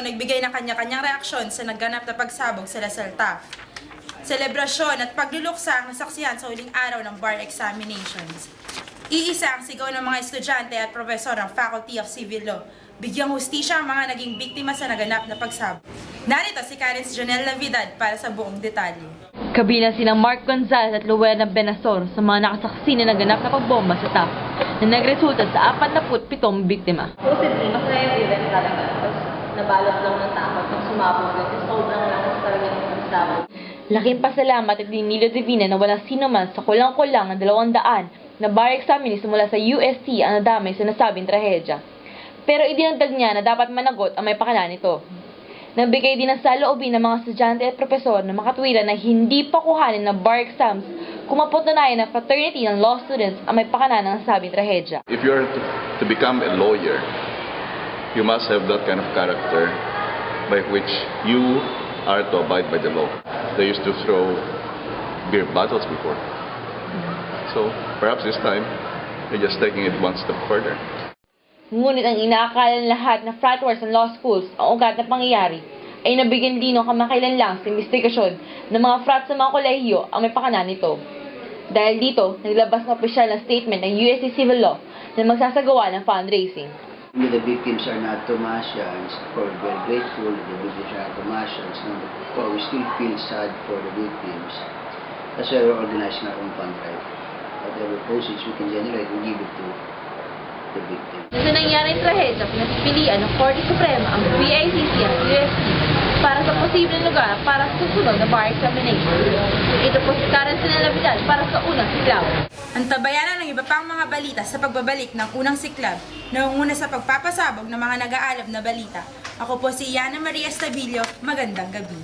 nagbigay ng kanya-kanyang reaksyon sa nagganap na pagsabog sa Lasal TAF. Selebrasyon at pagluluksa ang nasaksihan sa huling araw ng bar examinations. Iisa ang sigaw ng mga estudyante at profesor ng Faculty of Civil Law. Bigyang hustisya ang mga naging biktima sa naganap na pagsabog. Narito si Karen Jonel Navidad para sa buong detalye. Kabilang sina Mark Gonzalez at Luena Benasor sa mga nakasaksi na naganap na pagbomba sa TAF na nagresulta sa 47 biktima. Supposedly, masaya yung event talaga. Tapos nabalot lang ng takot nung sumabog na. Kasi sobrang lakas talaga ng pagsabog. Laking pasalamat at dinilo divina na walang sino man sa kulang-kulang ng 200 na bar examinees mula sa UST ang nadamay sa nasabing trahedya. Pero idinagdag niya na dapat managot ang may pakana nito. Nagbigay din ng saloobin ng mga estudyante at profesor na makatwiran na hindi pa kuhanin ng bar exams kung mapatunayan ng fraternity ng law students ang may pakana ng nasabing trahedya. If you're to become a lawyer, you must have that kind of character by which you are to abide by the law. They used to throw beer bottles before. So perhaps this time, they're just taking it one step further. Ngunit ang inaakala ng lahat na frat wars ng law schools ang ugat na pangyayari ay nabigyan linaw kamakailan lang sa investigasyon ng mga frat sa mga kolehiyo ang may pakana nito. Dahil dito, naglabas ng opisyal na statement ng UST Civil Law na magsasagawa ng fundraising. The victims are not Tomasians, we're very grateful that the victims are not Tomasians. But we still feel sad for the victims. That's why we're organizing our own fund drive. Whatever proceeds we can generate, we give it to the victim. Sa nangyaring trahedya, pinagpilian ng Korte Suprema ang PICC at UST para sa posibleng lugar para sa susunod na bar examination. Ito po si Karen Jonel Navidad para sa Unang Siklab. Antabayanan ng iba pang mga balita sa pagbabalik ng Unang Siklab na una sa pagpapasabog ng mga nag-aalab na balita. Ako po si Yana Maria Estabilio. Magandang gabi.